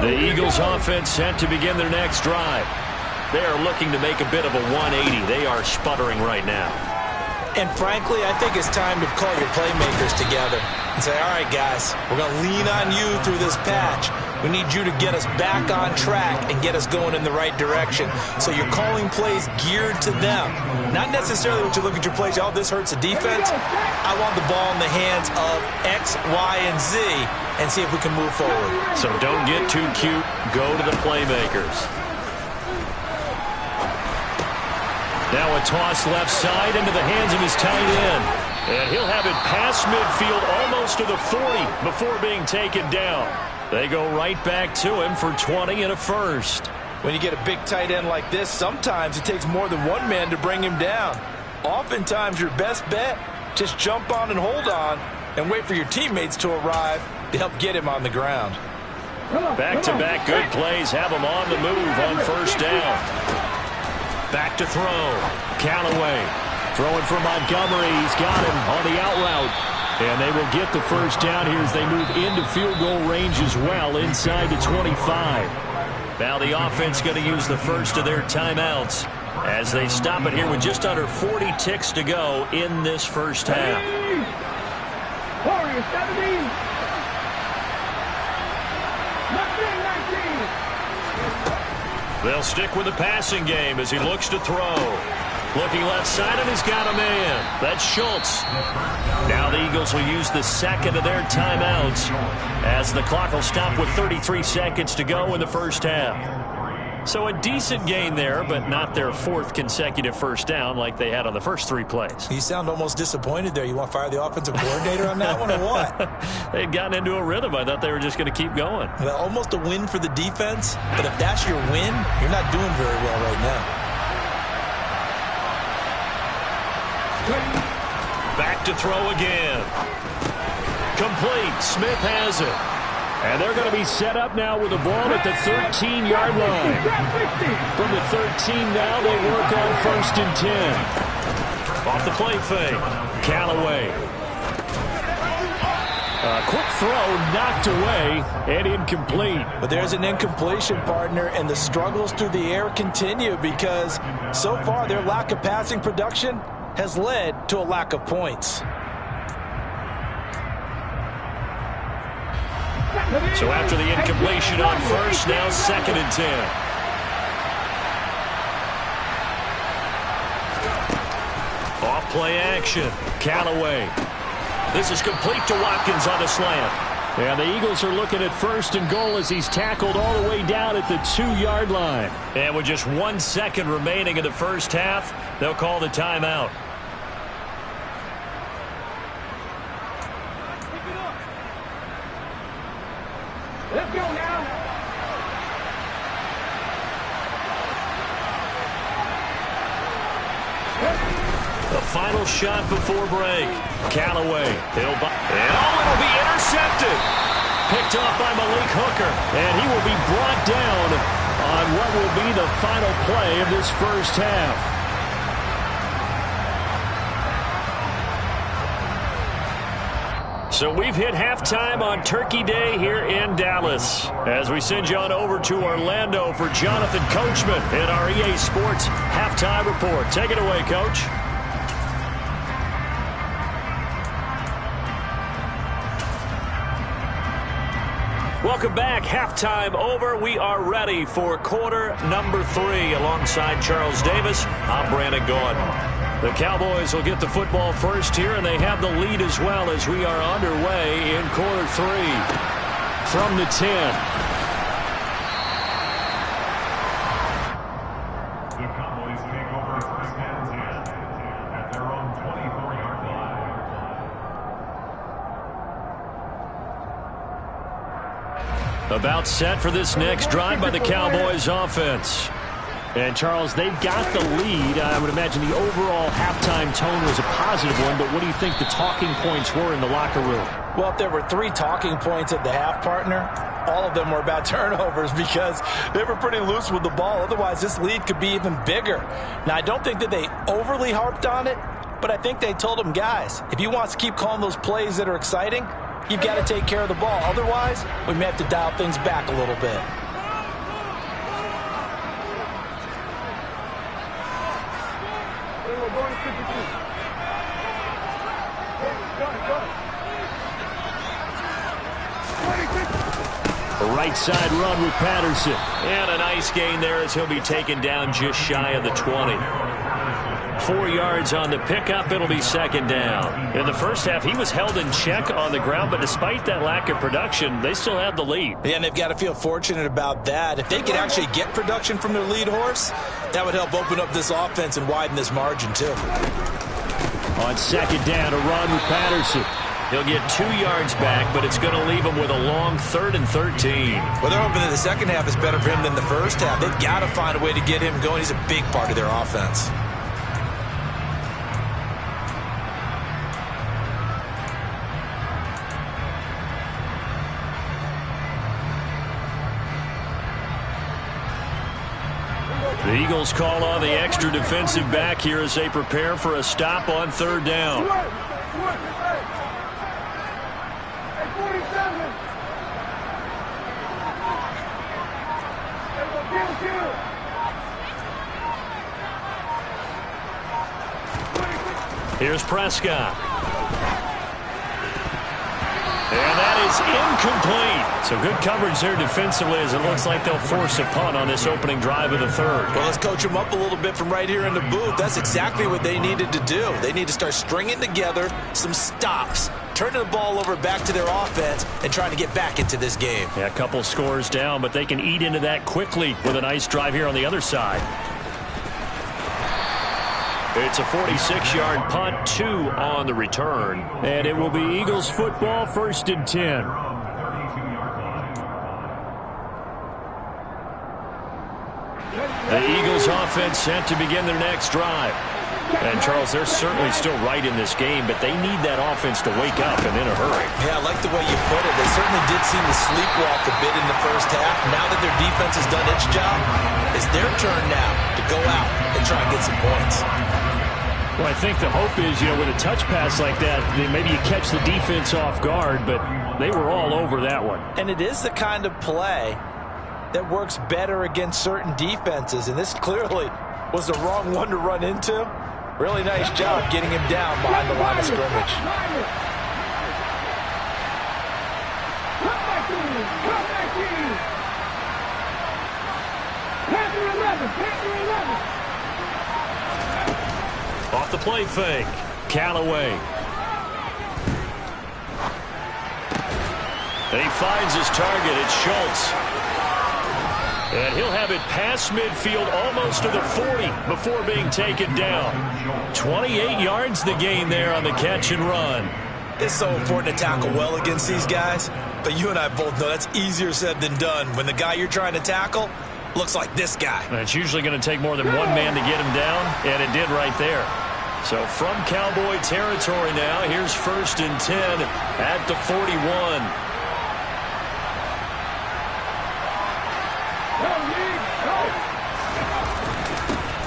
The Eagles offense set to begin their next drive. They are looking to make a bit of a 180. They are sputtering right now. And frankly, I think it's time to call your playmakers together and say, all right, guys, we're going to lean on you through this patch. We need you to get us back on track and get us going in the right direction. So you're calling plays geared to them. Not necessarily what you look at your plays, oh, this hurts the defense. I want the ball in the hands of X, Y, and Z and see if we can move forward. So don't get too cute. Go to the playmakers. Now a toss left side into the hands of his tight end. And he'll have it past midfield almost to the 40 before being taken down. They go right back to him for 20 and a first. When you get a big tight end like this, sometimes it takes more than one man to bring him down. Oftentimes your best bet, just jump on and hold on and wait for your teammates to arrive to help get him on the ground. Back-to-back good plays have him on the move on first down. Back to throw. Callaway throwing for Montgomery. He's got him on the out route. And they will get the first down here as they move into field goal range as well, inside the 25. Now the offense going to use the first of their timeouts as they stop it here with just under 40 ticks to go in this first half. Warriors 17. 19. They'll stick with the passing game as he looks to throw. Looking left side, and he's got a man. That's Schultz. Now the Eagles will use the second of their timeouts as the clock will stop with 33 seconds to go in the first half. So a decent gain there, but not their fourth consecutive first down like they had on the first three plays. You sound almost disappointed there. You want to fire the offensive coordinator on that one or what? They'd gotten into a rhythm. I thought they were just going to keep going. Well, almost a win for the defense, but if that's your win, you're not doing very well right now. Back to throw again. Complete. Smith has it. And they're going to be set up now with the ball at the 13-yard line. From the 13 now, they work on first and 10. Off the play fake. Callaway. A quick throw knocked away and incomplete. But there's an incompletion, partner, and the struggles through the air continue because so far their lack of passing production has led to a lack of points. So after the incompletion on first, now second and 10. Off play action. Callaway. This is complete to Watkins on the slant. And the Eagles are looking at first and goal as he's tackled all the way down at the 2-yard line. And with just 1 second remaining in the first half, they'll call the timeout. Let's go now. The final shot before break. Callaway. It'll be intercepted. Picked off by Malik Hooker. And he will be brought down on what will be the final play of this first half. So we've hit halftime on Turkey Day here in Dallas. As we send you on over to Orlando for Jonathan Coachman in our EA Sports Halftime Report. Take it away, Coach. Welcome back. Halftime over. We are ready for quarter number 3 alongside Charles Davis. I'm Brandon Gaudin. The Cowboys will get the football first here, and they have the lead as well as we are underway in quarter 3 from the 10. The Cowboys take over first and 10 at their own 24-yard line. About set for this next drive by the Cowboys offense. And, Charles, they've got the lead. I would imagine the overall halftime tone was a positive one, but what do you think the talking points were in the locker room? Well, if there were 3 talking points at the half, partner, all of them were about turnovers because they were pretty loose with the ball. Otherwise, this lead could be even bigger. Now, I don't think that they overly harped on it, but I think they told them, guys, if you want to keep calling those plays that are exciting, You've got to take care of the ball. Otherwise, we may have to dial things back a little bit. A right side run with Patterson. And a nice gain there as he'll be taken down just shy of the 20. 4 yards on the pickup. It'll be second down. In the first half, he was held in check on the ground, but despite that lack of production, they still have the lead. Yeah, and they've got to feel fortunate about that. If they could actually get production from their lead horse, that would help open up this offense and widen this margin, too. On second down, a run with Patterson. He'll get 2 yards back, but it's going to leave him with a long 3rd and 13. Well, they're hoping that the second half is better for him than the first half. They've got to find a way to get him going. He's a big part of their offense. The Eagles call on the extra defensive back here as they prepare for a stop on 3rd down. Here's Prescott. And that is incomplete. So good coverage there defensively as it looks like they'll force a punt on this opening drive of the 3rd. Well, let's coach them up a little bit from right here in the booth. That's exactly what they needed to do. They need to start stringing together some stops, turning the ball over back to their offense, and trying to get back into this game. Yeah, a couple scores down, but they can eat into that quickly with a nice drive here on the other side. It's a 46-yard punt, 2 on the return. And it will be Eagles football, 1st and 10. The Eagles offense set to begin their next drive. And, Charles, they're certainly still right in this game, but they need that offense to wake up and in a hurry. Yeah, I like the way you put it. They certainly did seem to sleepwalk a bit in the first half. Now that their defense has done its job, it's their turn now to go out and try and get some points. Well, I think the hope is, with a touch pass like that, maybe you catch the defense off guard, but they were all over that one. And it is the kind of play that works better against certain defenses, and this clearly was the wrong one to run into. Really nice job getting him down behind the line of scrimmage. Off the play fake. Callaway. And he finds his target. It's Schultz. And he'll have it past midfield almost to the 40 before being taken down. 28 yards the gain there on the catch and run. It's so important to tackle well against these guys, but you and I both know that's easier said than done. When the guy you're trying to tackle looks like this guy. And it's usually going to take more than one man to get him down, and it did right there. So from Cowboy territory now, here's 1st and 10 at the 41.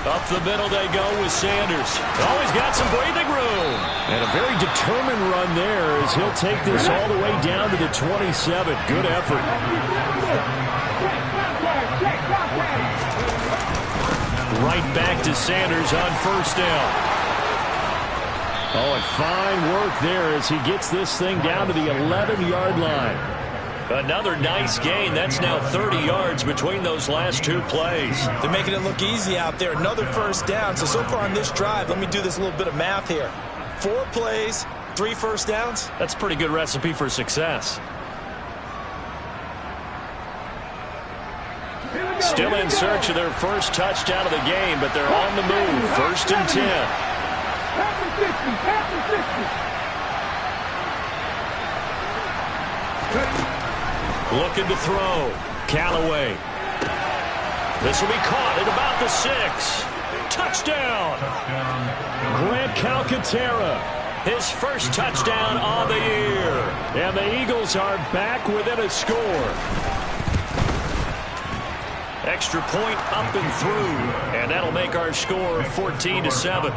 Up the middle they go with Sanders. Always got some breathing room. And a very determined run there as he'll take this all the way down to the 27. Good effort. Right back to Sanders on 1st down. Oh, and fine work there as he gets this thing down to the 11-yard line. Another nice gain. That's now 30 yards between those last 2 plays. They're making it look easy out there. Another 1st down. So far on this drive, let me do this little bit of math here. 4 plays, 3 1st downs. That's a pretty good recipe for success. Still in search of their first touchdown of the game, but they're on the move. 1st and 10. Looking to throw. Callaway. This will be caught at about the 6. Touchdown. Grant Calcaterra. His first touchdown on the year. And the Eagles are back within a score. Extra point up and through. And that'll make our score 14-7.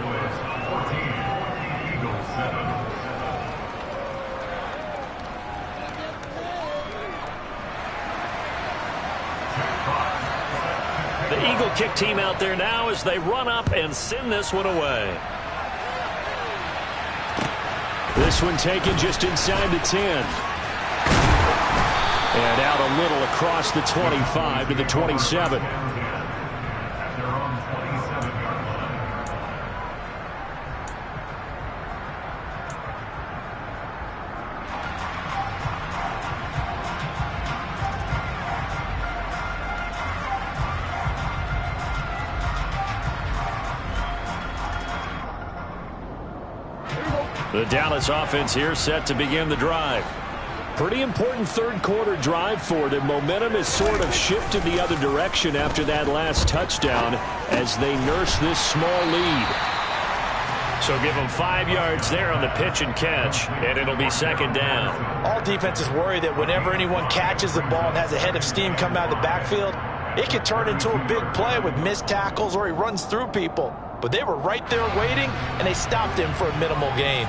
Eagle kick team out there now as they run up and send this one away. This one taken just inside the 10. And out a little across the 25 to the 27. The Dallas offense here set to begin the drive. Pretty important third quarter drive for them. Momentum has sort of shifted the other direction after that last touchdown as they nurse this small lead. So give them 5 yards there on the pitch and catch, and it'll be second down. All defenses worry that whenever anyone catches the ball and has a head of steam come out of the backfield, it can turn into a big play with missed tackles or he runs through people. But they were right there waiting, and they stopped him for a minimal gain.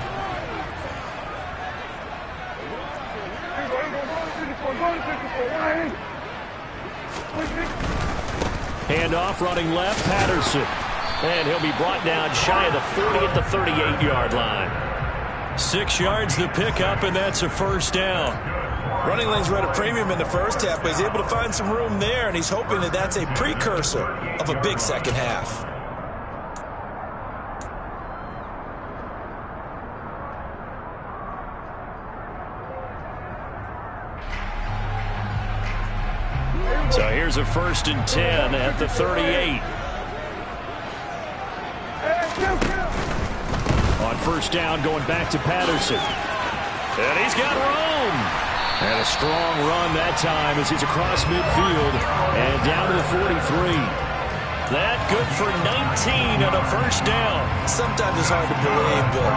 Handoff running left, Patterson. And he'll be brought down shy of the 40 at the 38-yard line. 6 yards the pickup, and that's a first down. Running lanes were at a premium in the first half, but he's able to find some room there, and he's hoping that that's a precursor of a big second half. So here's a 1st and 10 at the 38. On first down, going back to Patterson. And he's got room. And a strong run that time as he's across midfield and down to the 43. That good for 19 and a first down. Sometimes it's hard to believe, but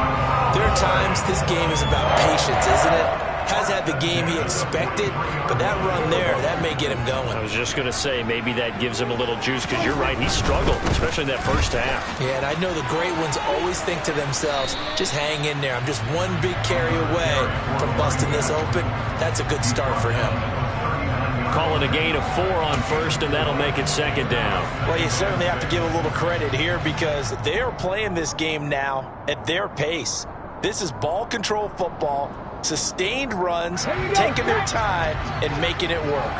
there are times this game is about patience, isn't it? Has had the game he expected, but that run there, that may get him going. I was just going to say, maybe that gives him a little juice, because you're right, he struggled, especially in that first half. Yeah, and I know the great ones always think to themselves, just hang in there. I'm just one big carry away from busting this open. That's a good start for him. Calling a gain of 4 on first, and that'll make it second down. Well, you certainly have to give a little credit here because they are playing this game now at their pace. This is ball control football. Sustained runs, taking their time, and making it work.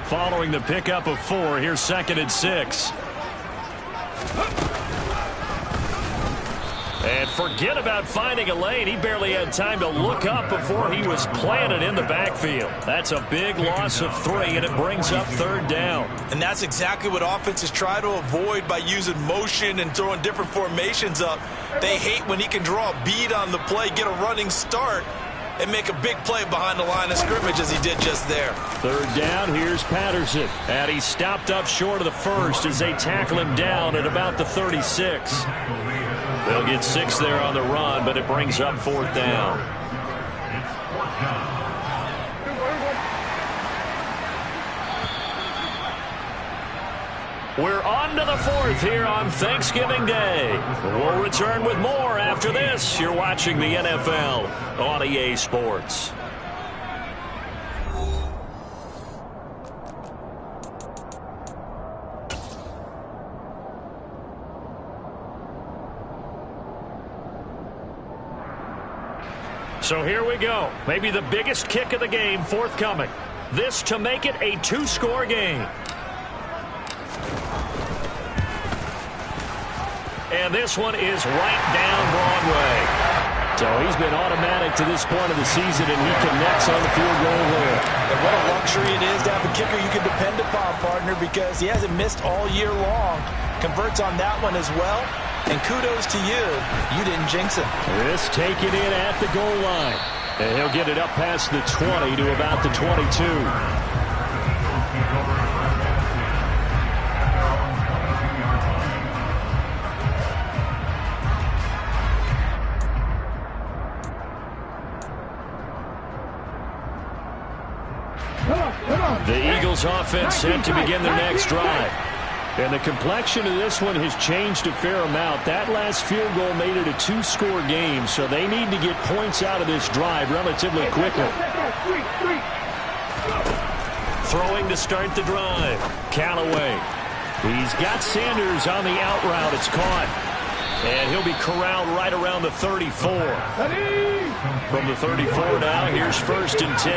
Following the pickup of 4, here's 2nd and 6. And forget about finding a lane. He barely had time to look up before he was planted in the backfield. That's a big loss of 3, and it brings up 3rd down. And that's exactly what offenses try to avoid by using motion and throwing different formations up. They hate when he can draw a bead on the play, get a running start, and make a big play behind the line of scrimmage as he did just there. 3rd down, here's Patterson. And he stopped up short of the first as they tackle him down at about the 36. They'll get 6 there on the run, but it brings up 4th down. We're on to the 4th here on Thanksgiving Day. We'll return with more after this. You're watching the NFL on EA Sports. So here we go. Maybe the biggest kick of the game forthcoming. This to make it a 2-score game. And this one is right down Broadway. So he's been automatic to this point of the season, and he connects on the field goal there. And what a luxury it is to have a kicker you can depend upon, partner, because he hasn't missed all year long. Converts on that one as well. And kudos to you. You didn't jinx him. This taken in at the goal line. And he'll get it up past the 20 to about the 22. The Eagles offense set to begin their next drive. And the complexion of this one has changed a fair amount. That last field goal made it a 2-score game, so they need to get points out of this drive relatively quickly. Throwing to start the drive. Callaway. He's got Sanders on the out route. It's caught. And he'll be corralled right around the 34. From the 34 now, here's 1st and 10.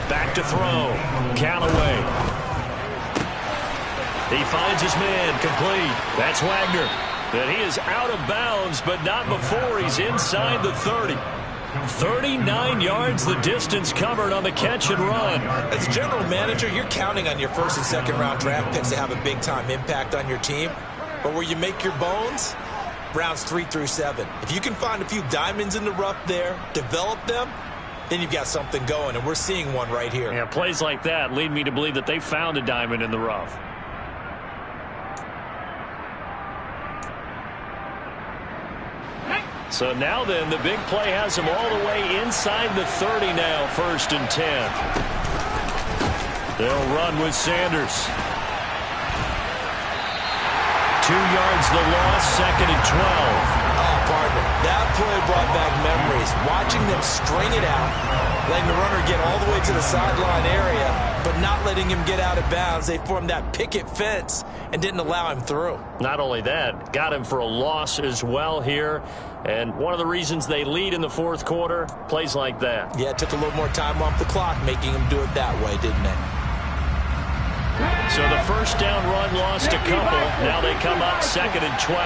Back to throw. Callaway. He finds his man, complete. That's Wagner. And he is out of bounds, but not before he's inside the 30. 39 yards the distance covered on the catch and run. As a general manager, you're counting on your 1st and 2nd round draft picks to have a big-time impact on your team. But where you make your bones, rounds 3 through 7. If you can find a few diamonds in the rough there, develop them, then you've got something going, and we're seeing one right here. Yeah, plays like that lead me to believe that they found a diamond in the rough. So now then, the big play has him all the way inside the 30 now, 1st and 10. They'll run with Sanders. 2 yards the loss, 2nd and 12. Oh, partner, that play brought back memories. Watching them string it out, letting the runner get all the way to the sideline area, but not letting him get out of bounds. They formed that picket fence and didn't allow him through. Not only that, got him for a loss as well here. And one of the reasons they lead in the 4th quarter, plays like that. Yeah, it took a little more time off the clock, making him do it that way, didn't it? So the 1st down run lost a couple. Now they come up 2nd and 12.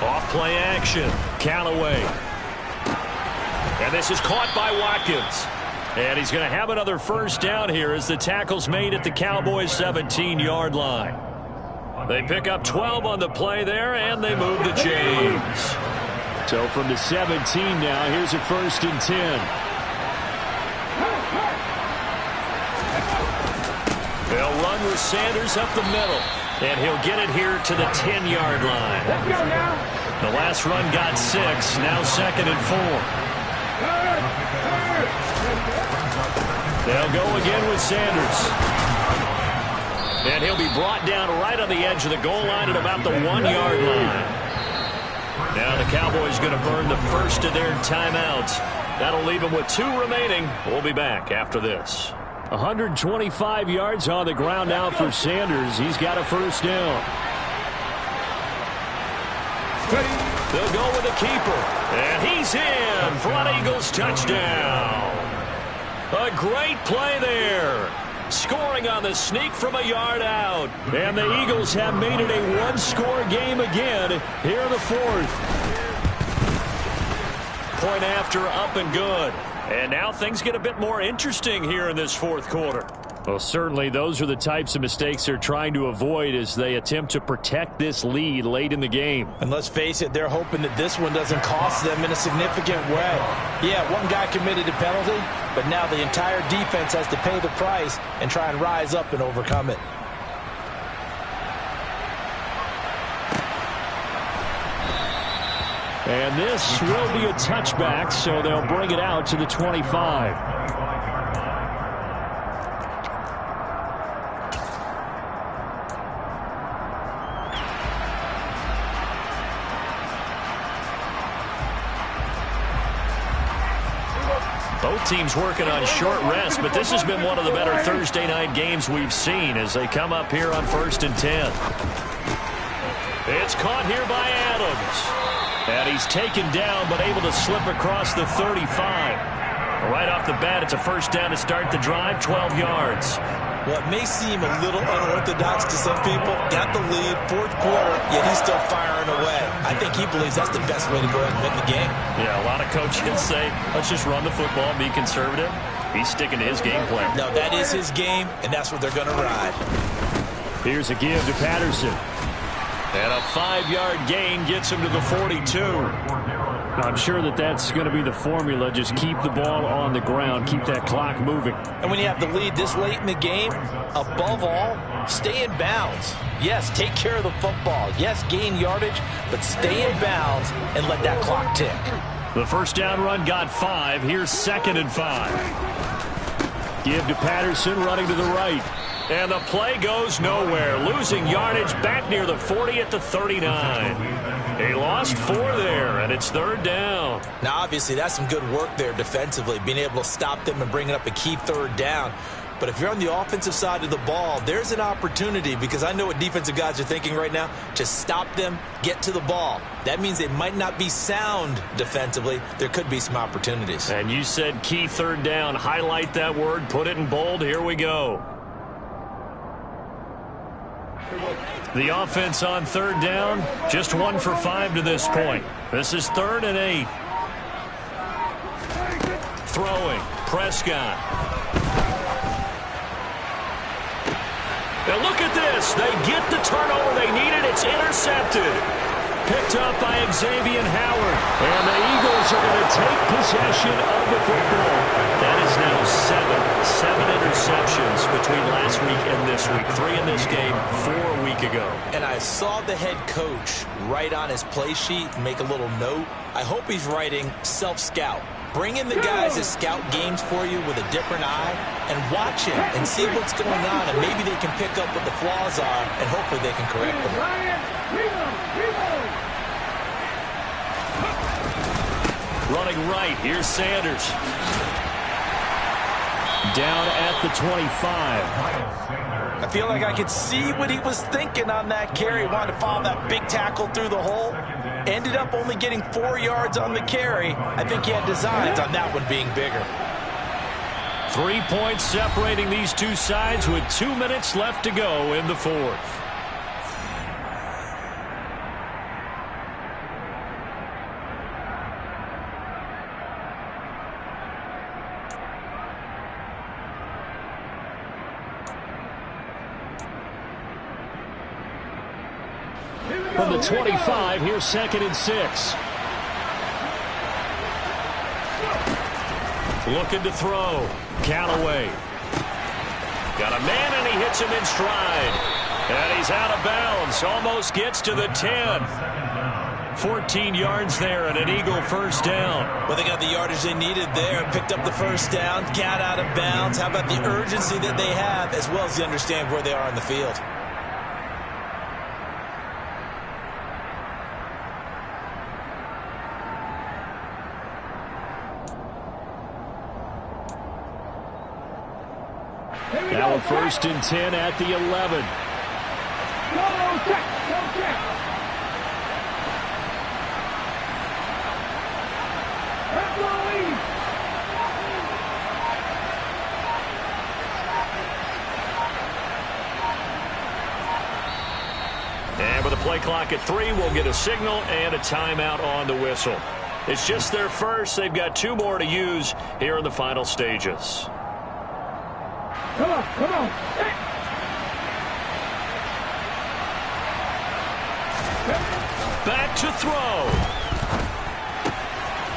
Off play action. Callaway. And this is caught by Watkins. And he's going to have another 1st down here as the tackle's made at the Cowboys' 17-yard line. They pick up 12 on the play there, and they move the chains. So from the 17 now, here's a 1st and 10. They'll run with Sanders up the middle, and he'll get it here to the 10-yard line. Let's go now. The last run got 6, now 2nd and 4. They'll go again with Sanders. And he'll be brought down right on the edge of the goal line at about the 1-yard line. Now the Cowboys going to burn the 1st of their timeouts. That'll leave them with 2 remaining. We'll be back after this. 125 yards on the ground now for Sanders. He's got a 1st down. They'll go with the keeper. And he's in for an Eagles touchdown. A great play there. Scoring on the sneak from a yard out. And the Eagles have made it a 1-score game again here in the 4th. Point after, up and good. And now things get a bit more interesting here in this 4th quarter. Well, certainly those are the types of mistakes they're trying to avoid as they attempt to protect this lead late in the game. And let's face it, they're hoping that this one doesn't cost them in a significant way. Yeah, one guy committed a penalty, but now the entire defense has to pay the price and try and rise up and overcome it. And this will be a touchback, so they'll bring it out to the 25. Both teams working on short rest, but this has been one of the better Thursday night games we've seen as they come up here on 1st and 10. It's caught here by Adams. And he's taken down, but able to slip across the 35. Right off the bat, it's a 1st down to start the drive, 12 yards. Well, it may seem a little unorthodox to some people. Got the lead, 4th quarter, yet he's still firing away. I think he believes that's the best way to go ahead and win the game. Yeah, a lot of coaches say, let's just run the football and be conservative. He's sticking to his game plan. No, that is his game, and that's what they're going to ride. Here's a give to Patterson. And a 5-yard gain gets him to the 42. I'm sure that that's going to be the formula. Just keep the ball on the ground. Keep that clock moving. And when you have the lead this late in the game, above all, stay in bounds. Yes, take care of the football. Yes, gain yardage, but stay in bounds and let that clock tick. The 1st down run got 5. Here's 2nd and 5. Give to Patterson running to the right. And the play goes nowhere. Losing yardage back near the 40 at the 39. He lost 4 there, and it's 3rd down. Now, obviously, that's some good work there defensively, being able to stop them and bringing up a key 3rd down. But if you're on the offensive side of the ball, there's an opportunity, because I know what defensive guys are thinking right now. Just stop them, get to the ball. That means they might not be sound defensively. There could be some opportunities. And you said key 3rd down. Highlight that word, put it in bold. Here we go. The offense on 3rd down, just 1 for 5 to this point. This is 3rd and 8. Throwing, Prescott. Now look at this. They get the turnover they needed. It's intercepted. Picked up by Xavier Howard. And the Eagles are going to take possession of the football. That is now 7 interceptions between last week and this week. 3 in this game, 4 a week ago. And I saw the head coach write on his play sheet, make a little note. I hope he's writing self-scout. Bring in the guys that scout games for you with a different eye and watch him and see what's going on, and maybe they can pick up what the flaws are, and hopefully they can correct them. Running right, here's Sanders. Down at the 25. I feel like I could see what he was thinking on that carry. Wanted to follow that big tackle through the hole. Ended up only getting 4 yards on the carry. I think he had designs on that one being bigger. 3 points separating these two sides with 2 minutes left to go in the 4th. From the 25, here's 2nd and 6. Looking to throw. Callaway. Got a man, and he hits him in stride. And he's out of bounds. Almost gets to the 10. 14 yards there and an Eagle 1st down. Well, they got the yardage they needed there. Picked up the 1st down. Got out of bounds. How about the urgency that they have, as well as they understand where they are in the field? Now a 1st and 10 at the 11. Go check. And with a play clock at 3, we'll get a signal and a timeout on the whistle. It's just their first. They've got 2 more to use here in the final stages. Come on. Back to throw.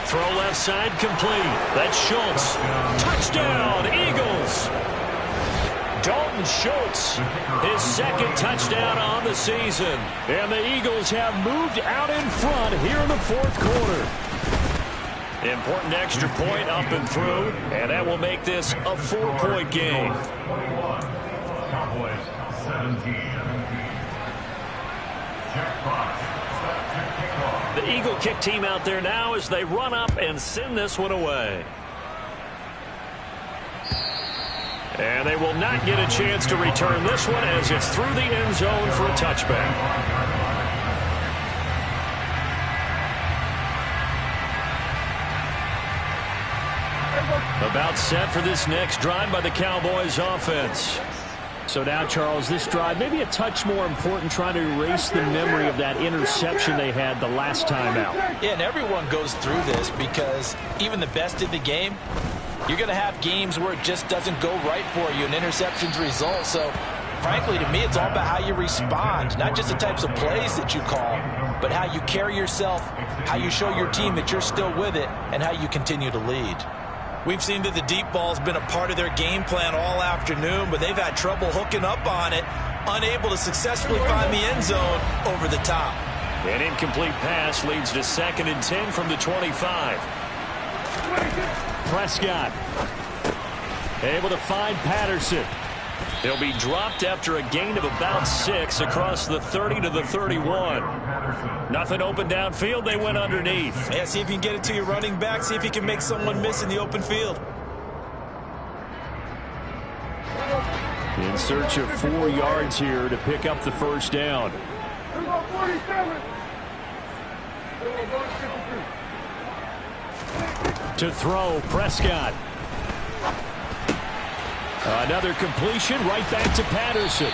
Throw left side complete. That's Schultz. Touchdown, Eagles. Dalton Schultz, his 2nd touchdown on the season. And the Eagles have moved out in front here in the 4th quarter. Important extra point up and through, and that will make this a 4-point game. 21, Cowboys 17. Jack Fox set to kick off. The Eagle kick team out there now as they run up and send this one away. And they will not get a chance to return this one as it's through the end zone for a touchback. About set for this next drive by the Cowboys offense. So now, Charles, this drive maybe a touch more important, trying to erase the memory of that interception they had the last time out. Yeah, and everyone goes through this because even the best in the game, you're going to have games where it just doesn't go right for you and interceptions result. So, frankly, to me, it's all about how you respond, not just the types of plays that you call, but how you carry yourself, how you show your team that you're still with it, and how you continue to lead. We've seen that the deep ball's been a part of their game plan all afternoon, but they've had trouble hooking up on it, unable to successfully find the end zone over the top. An incomplete pass leads to 2nd and 10 from the 25. Prescott able to find Patterson. He'll be dropped after a gain of about 6 across the 30 to the 31. Nothing open downfield. They went underneath. Yeah, see if you can get it to your running back. See if you can make someone miss in the open field. In search of 4 yards here to pick up the first down. To throw, Prescott. Another completion right back to Patterson.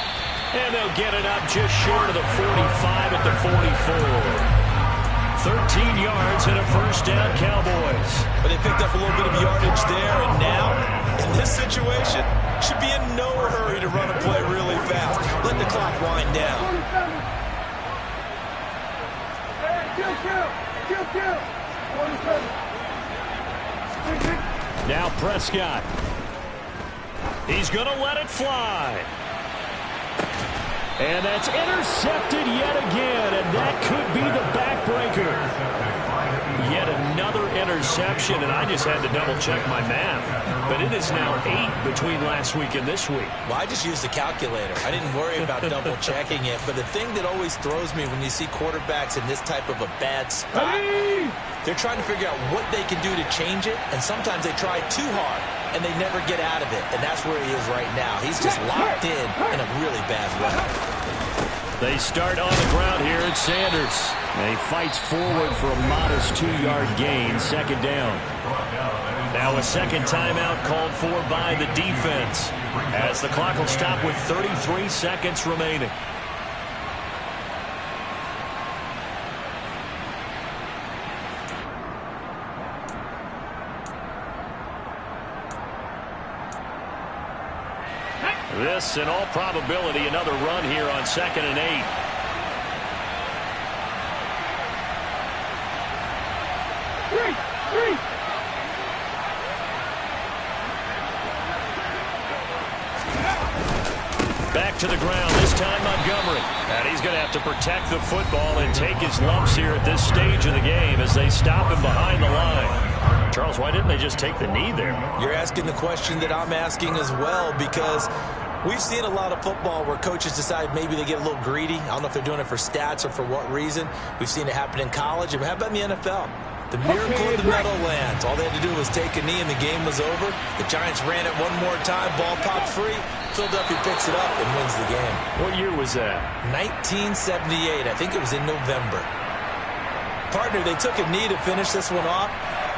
And they'll get it up just short of the 45 at the 44. 13 yards and a first down, Cowboys. But they picked up a little bit of yardage there, and now, in this situation, should be in no hurry to run a play really fast. Let the clock wind down. Now Prescott. He's going to let it fly. And that's intercepted yet again, and that could be the backbreaker. Yet another interception, and I just had to double-check my math. But it is now 8 between last week and this week. Well, I just used the calculator. I didn't worry about double-checking it. But the thing that always throws me when you see quarterbacks in this type of a bad spot, they're trying to figure out what they can do to change it, and sometimes they try too hard, and they never get out of it. And that's where he is right now. He's just locked in a really bad way. They start on the ground here at Sanders. And he fights forward for a modest 2-yard gain, second down. Now a second timeout called for by the defense, as the clock will stop with 33 seconds remaining. This, in all probability, another run here on 2nd and 8. Back to the ground, this time Montgomery. And he's going to have to protect the football and take his lumps here at this stage of the game as they stop him behind the line. Charles, why didn't they just take the knee there? You're asking the question that I'm asking as well, because we've seen a lot of football where coaches decide maybe they get a little greedy. I don't know if they're doing it for stats or for what reason. We've seen it happen in college. And how about in the NFL? The miracle of the Meadowlands. All they had to do was take a knee and the game was over. The Giants ran it one more time. Ball popped free. Philadelphia picks it up and wins the game. What year was that? 1978. I think it was in November. Partner, they took a knee to finish this one off.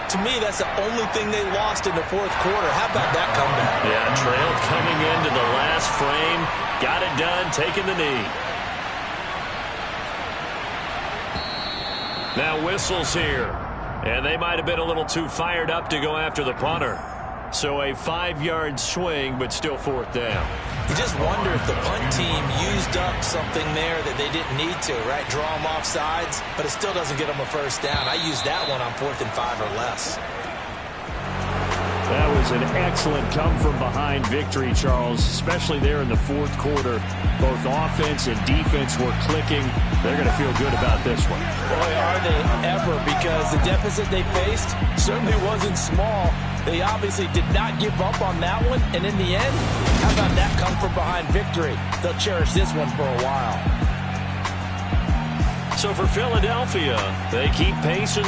To me, that's the only thing they lost in the fourth quarter. How about that comeback? Yeah, trailed coming into the last frame. Got it done, taking the knee. Now whistles here. And they might have been a little too fired up to go after the punter. So a 5-yard swing, but still fourth down. You just wonder if the punt team used up something there that they didn't need to, right? Draw them off sides, but it still doesn't get them a first down. I used that one on 4th and 5 or less. That was an excellent come-from-behind victory, Charles, especially there in the fourth quarter. Both offense and defense were clicking. They're going to feel good about this one. Boy, are they ever, because the deficit they faced certainly wasn't small. They obviously did not give up on that one, and in the end, how about that come-from-behind victory? They'll cherish this one for a while. So for Philadelphia, they keep pace in